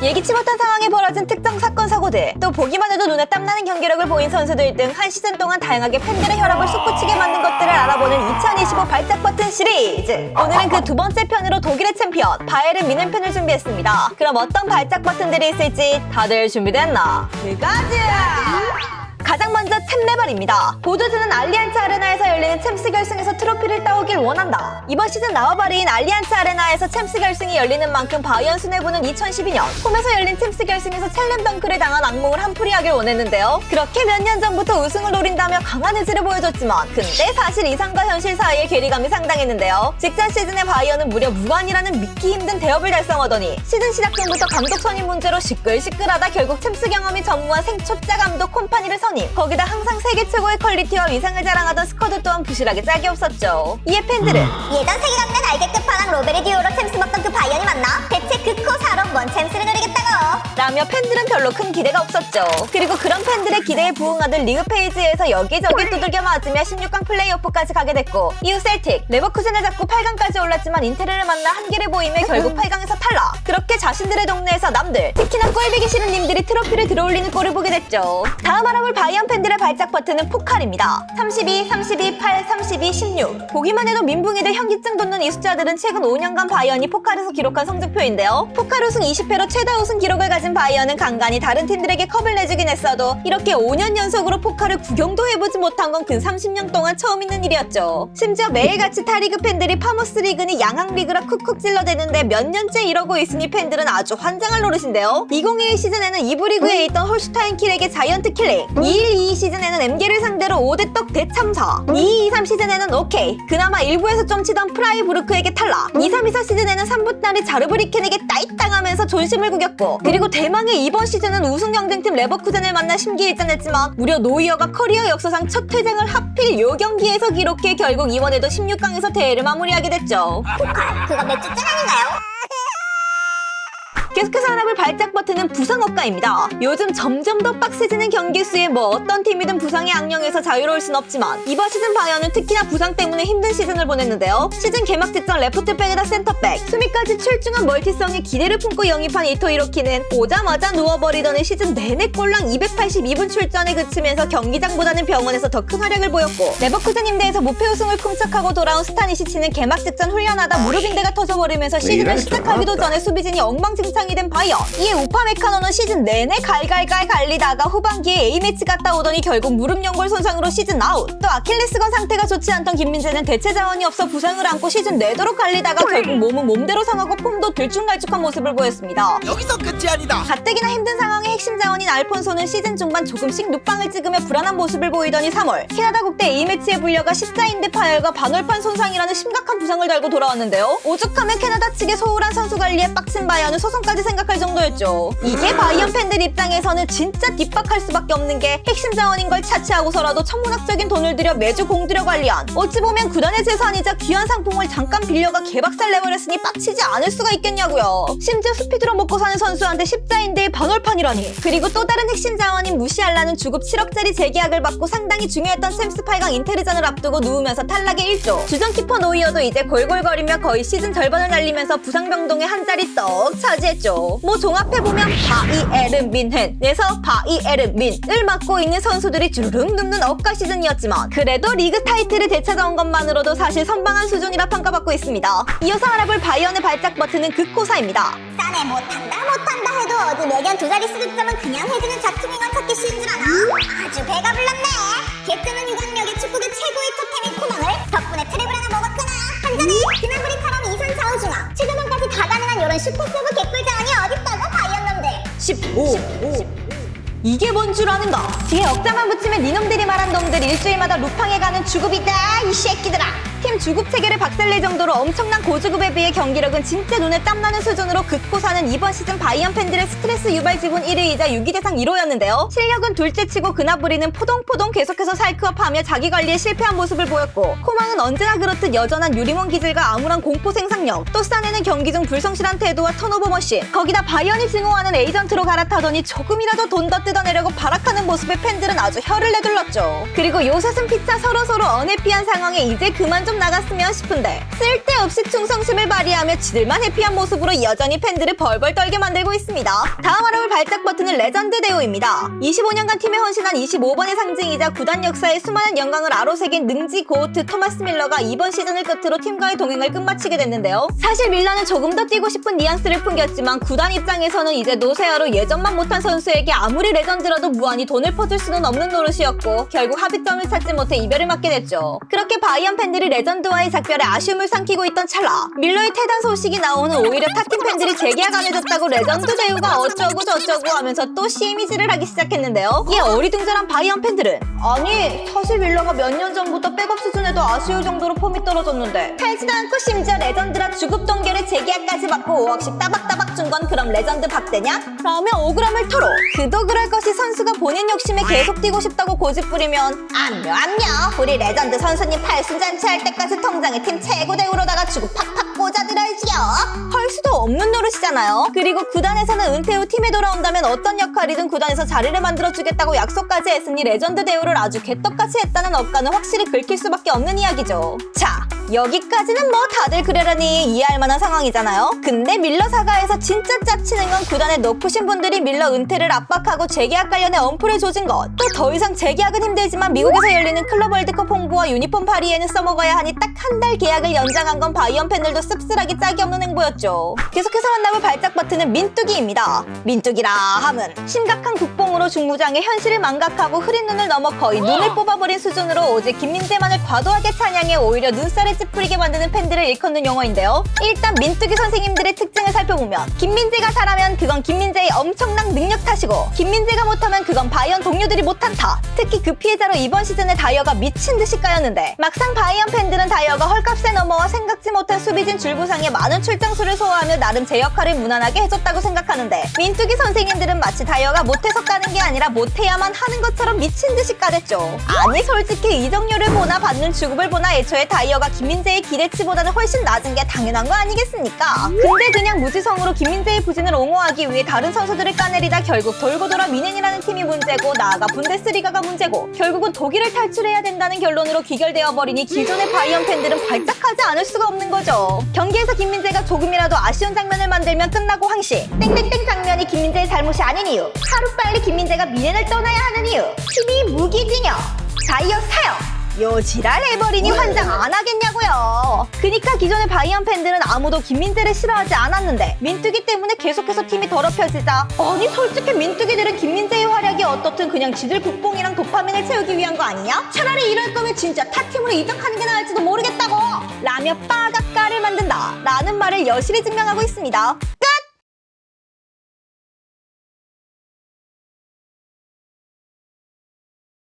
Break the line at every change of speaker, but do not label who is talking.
예기치 못한 상황에 벌어진 특정 사건 사고들, 또 보기만 해도 눈에 땀나는 경기력을 보인 선수들 등 한 시즌 동안 다양하게 팬들의 혈압을 솟구치게 만든 것들을 알아보는 2025 발작 버튼 시리즈. 오늘은 그 두 번째 편으로 독일의 챔피언 바이에른 뮌헨 편을 준비했습니다. 그럼 어떤 발작 버튼들이 있을지 다들 준비됐나? 가자! 가장 먼저 챔레발입니다. 보드즈는 알리안츠 아레나에서 열리는 챔스 결승에서 트로피를 따오길 원한다. 이번 시즌 나와바리인 알리안츠 아레나에서 챔스 결승이 열리는 만큼 바이언 수뇌부는 2012년 홈에서 열린 챔스 결승에서 챌린덩크를 당한 악몽을 한풀이하길 원했는데요. 그렇게 몇 년 전부터 우승을 노린다며 강한 의지를 보여줬지만 근데 사실 이상과 현실 사이의 괴리감이 상당했는데요. 직전 시즌의 바이언은 무려 무한이라는 믿기 힘든 대업을 달성하더니 시즌 시작 전부터 감독 선임 문제로 시끌시끌하다 결국 챔스 경험이 전무한 생초짜 감독 콤파니를 선임. 거기다 항상 세계 최고의 퀄리티와 위상을 자랑하던 스쿼드 또한 부실하게 짝이 없었죠. 이에 팬들은
예전 세계강대 날개 끝판왕 로베리 디오로 챔스 먹던 그 바이언이 맞나? 대체 그 코 사러 뭔 챔스를 노리겠다고?
라며 팬들은 별로 큰 기대가 없었죠. 그리고 그런 팬들의 기대에 부응하듯 리그 페이지에서 여기저기 두들겨 맞으며 16강 플레이오프까지 가게 됐고 이후 셀틱, 레버쿠젠을 잡고 8강까지 올랐지만 인테르를 만나 한계를 보이며 결국 8강에서 탈락. 그렇게 자신들의 동네에서 남들, 특히나 꼴보기 싫은 님들이 트로피를 들어올리는 꼴을 보게 됐죠. 다음 알아볼 바이언 팬들의 발작 버튼은 포칼입니다. 32, 32, 8, 32, 16. 보기만 해도 민붕이 돼 현기증 돋는 이 숫자들은 최근 5년간 바이언이 포칼에서 기록한 성적표인데요. 포칼 우승 20회로 최다 우승 기록을 가진 바이언은 간간히 다른 팀들에게 컵을 내주긴 했어도 이렇게 5년 연속으로 포칼을 구경도 해보지 못한 건 근 30년 동안 처음 있는 일이었죠. 심지어 매일같이 타리그 팬들이 파머스 리그니 양학 리그라 쿡쿡 찔러대는데 몇 년째 이러고 있으니 팬들은 아주 환장할 노릇인데요. 2021 시즌에는 2부 리그에 있던 홀슈타인 킬에게 자이언트 킬링, 21-22 시즌에는 MG를 상대로 5대 떡 대참사, 22-23 시즌에는 오케이, 그나마 일부에서 좀 치던 프라이부르크에게 탈락, 23-24 시즌에는 3부 딸이 자르브리켄에게 따잇당하면서 존심을 구겼고, 그리고 대망의 이번 시즌은 우승 경쟁팀 레버쿠젠을 만나 심기일전했지만 무려 노이어가 커리어 역사상 첫 퇴장을 하필 요 경기에서 기록해 결국 이번에도 16강에서 대회를 마무리하게 됐죠.
그거 맥주잔 아닌가요?
계속해서 알아볼 발작 버튼은 부상업가입니다. 요즘 점점 더 빡세지는 경기 수에 뭐 어떤 팀이든 부상의 악령에서 자유로울 순 없지만 이번 시즌 바이언은 특히나 부상 때문에 힘든 시즌을 보냈는데요. 시즌 개막 직전 레프트백에다 센터백, 수비까지 출중한 멀티성에 기대를 품고 영입한 이토 히로키는 오자마자 누워버리더니 시즌 내내 꼴랑 282분 출전에 그치면서 경기장보다는 병원에서 더 큰 활약을 보였고, 레버쿠젠 임대에서 무패 우승을 쿰척하고 돌아온 스타니시치는 개막 직전 훈련하다 무릎 인대가 터져버리면서 시즌을 시작하기도 전에 수비진이 엉망진창이 된 바이언. 이에 우파메카노는 시즌 내내 갈갈갈 갈리다가 후반기에 A매치 갔다 오더니 결국 무릎 연골 손상으로 시즌 아웃. 또 아킬레스건 상태가 좋지 않던 김민재는 대체 자원이 없어 부상을 안고 시즌 내도록 갈리다가 결국 몸은 몸대로 상하고 폼도 들쭉날쭉한 모습을 보였습니다.
여기서 끝이 아니다.
가뜩이나 힘든 상황에 핵심 자원인 알폰소는 시즌 중반 조금씩 눕방을 찍으며 불안한 모습을 보이더니 3월 캐나다 국대 A매치에 불려가 십자인대 파열과 반월판 손상이라는 심각한 부상을 달고 돌아왔는데요. 오죽하면 캐나다 측의 소홀한 선수 관리에 빡친 바이언은 소송까지 생각할 정도였죠. 이게 바이언 팬들 입장에서는 진짜 뒷박할 수밖에 없는 게 핵심 자원인 걸 차치하고서라도 천문학적인 돈을 들여 매주 공들여 관리한, 어찌 보면 구단의 재산이자 귀한 상품을 잠깐 빌려가 개박살 내버렸으니 빡치지 않을 수가 있겠냐고요. 심지어 스피드로 먹고 사는 선수한테 십자인대의 반월판이라니. 그리고 또 다른 핵심 자원인 무시알라는 주급 7억짜리 재계약을 받고 상당히 중요했던 챔스 8강 인테르전을 앞두고 누우면서 탈락의 1조. 주전 키퍼 노이어도 이제 골골거리며 거의 시즌 절반을 날리면서 부상병동에 한 자리 떡 차지했죠. 뭐 종합해보면 바이에른 뮌헨에서 바이에른 뮌을 맡고 있는 선수들이 주르륵 눕는 억가 시즌이었지만 그래도 리그 타이틀을 되찾아온 것만으로도 사실 선방한 수준이라 평가받고 있습니다. 이어서 알아볼 바이언의 발작 버튼은 극코사입니다.
싸네 못한다 해도 어디 매년 두 자리 수득점은 그냥 해주는 작품인건 찾기 쉬운 줄 아나? 아주 배가 불렀네. 개뜨는 유강력의 축구계 최고의 토템인 코망을 덕분에 트래블 하나 먹었구나. 한잔해. 그나브리처럼 이선 좌우 중앙 최전방까지 다 가능한 요런 슈퍼서브 개꿀 자원이 어딨다고 바이언 놈들.
15. 이게 뭔 줄 아는가? 뒤에 억자만 붙이면 니놈들이 말한 놈들 일주일마다 루팡에 가는 주급이다 이 새끼들아. 팀 주급 체계를 박살낼 정도로 엄청난 고주급에 비해 경기력은 진짜 눈에 땀나는 수준으로 극코사는 이번 시즌 바이언 팬들의 스트레스 유발 지분 1위이자 유기대상 1호였는데요. 실력은 둘째치고 그나브리는 포동포동 계속해서 살크업하며 자기 관리에 실패한 모습을 보였고, 코망은 언제나 그렇듯 여전한 유리몬 기질과 암울한 공포 생산력, 또 싸내는 경기 중 불성실한 태도와 턴오버 머신, 거기다 바이언이 증오하는 에이전트로 갈아타더니 조금이라도 돈 더 뜯어내려고 발악하는 모습에 팬들은 아주 혀를 내둘렀죠. 그리고 요새은 피차 서로서로 어네피한 상황에 이제 그만 좀 좀 나갔으면 싶은데 쓸데없이 충성심을 발휘하며 지들만 해피한 모습으로 여전히 팬들을 벌벌 떨게 만들고 있습니다. 다음 알아볼 발작 버튼은 레전드 대우입니다. 25년간 팀에 헌신한 25번의 상징이자 구단 역사에 수많은 영광을 아로새긴 능지 고우트 토마스 밀러가 이번 시즌을 끝으로 팀과의 동행을 끝마치게 됐는데요. 사실 밀러는 조금 더 뛰고 싶은 뉘앙스를 풍겼지만 구단 입장에서는 이제 노세아로 예전만 못한 선수에게 아무리 레전드라도 무한히 돈을 퍼줄 수는 없는 노릇이었고 결국 합의점을 찾지 못해 이별을 맞게 됐죠. 그렇게 바이언 팬들이 레전드와의 작별에 아쉬움을 삼키고 있던 찰나 밀러의 퇴단 소식이 나오는 오히려 타팀 팬들이 재계약 안 해줬다고 레전드 대우가 어쩌고 저쩌고 하면서 또 시미지를 하기 시작했는데요. 이에 어리둥절한 바이언 팬들은 아니 사실 밀러가 몇 년 전부터 백업 수준에도 아쉬울 정도로 폼이 떨어졌는데 팔지도 않고 심지어 레전드라 주급 동결에 재계약까지 받고 5억씩 따박따박 준 건 그럼 레전드 박대냐? 라며 억울함을 토로 그도 그럴 것이 선수가 본인 욕심에 계속 뛰고 싶다고 고집부리면 안녕 우리 레전드 선수님 팔순잔치 할 때까지 통장에 팀 최고 대우로다가 주급 팍팍 꽂아드려야지요. 할 수도 없는 노릇이잖아요. 그리고 구단에서는 은퇴 후 팀에 돌아온다면 어떤 역할이든 구단에서 자리를 만들어주겠다고 약속까지 했으니 레전드 대우를 아주 개떡같이 했다는 업가는 확실히 긁힐 수밖에 없는 이야기죠. 자, 여기까지는 뭐 다들 그러려니 이해할 만한 상황이잖아요. 근데 밀러 사가에서 진짜 짜치는 건 구단의 높으신 분들이 밀러 은퇴를 압박하고 재계약 관련해 엄풀을 조진 것. 또 더 이상 재계약은 힘들지만 미국에서 열리는 클럽 월드컵 홍보와 유니폼 파리에는 써먹어야 하니 딱 한 달 계약을 연장한 건 바이언 팬들도 씁쓸하기 짝이 없는 행보였죠. 계속해서 만나볼 발작 버튼은 민뚜기입니다. 민뚜기라 함은 심각한 국뽕으로 중무장의 현실을 망각하고 흐린 눈을 넘어 거의 눈을 뽑아버린 수준으로 오직 김민재만을 과도하게 찬양해 오히려 눈살을 찌푸리게 만드는 팬들을 일컫는 용어인데요. 일단 민뚜기 선생님들의 특징을 살펴보면 김민재가 잘하면 그건 김민재의 엄청난 능력 탓이고 김민재가 못하면 그건 바이언 동료들이 못한 탓. 특히 그 피해자로 이번 시즌에 다이어가 미친 듯이 까였는데 막상 바이언 팬들은 다이어가 헐값에 넘어와 생각지 못한 수비진 줄부상에 많은 출장수를 소화하며 나름 제 역할을 무난하게 해줬다고 생각하는데 민뚜기 선생님들은 마치 다이어가 못해서 까는 게 아니라 못해야만 하는 것처럼 미친 듯이 까댔죠. 아니 솔직히 이적료를 보나 받는 주급을 보나 애초에 다이어가 김민재의 기대치보다는 훨씬 낮은 게 당연한 거 아니겠습니까? 근데 그냥 무지성으로 김민재의 부진을 옹호하기 위해 다른 선수들을 까내리다 결국 돌고 돌아 미넨이라는 팀이 문제고 나아가 분데스리가가 문제고 결국은 독일을 탈출해야 된다는 결론으로 귀결되어 버리니 기존의 바이언 팬들은 발작하지 않을 수가 없는 거죠. 경기에서 김민재가 조금이라도 아쉬운 장면을 만들면 끝나고 항시 땡땡땡 장면이 김민재의 잘못이 아닌 이유, 하루빨리 김민재가 미넨을 떠나야 하는 이유, 팀이 무기징역, 다이어 사형 요 지랄 해버리니 환장 안 하겠냐고요. 그니까 기존의 바이언 팬들은 아무도 김민재를 싫어하지 않았는데 민뚜기 때문에 계속해서 팀이 더럽혀지자 아니 솔직히 민뚜기들은 김민재의 활약이 어떻든 그냥 지들 국뽕이랑 도파민을 채우기 위한 거 아니냐? 차라리 이럴 거면 진짜 타팀으로 이적하는 게 나을지도 모르겠다고 라며 빠각가를 만든다 라는 말을 여실히 증명하고 있습니다.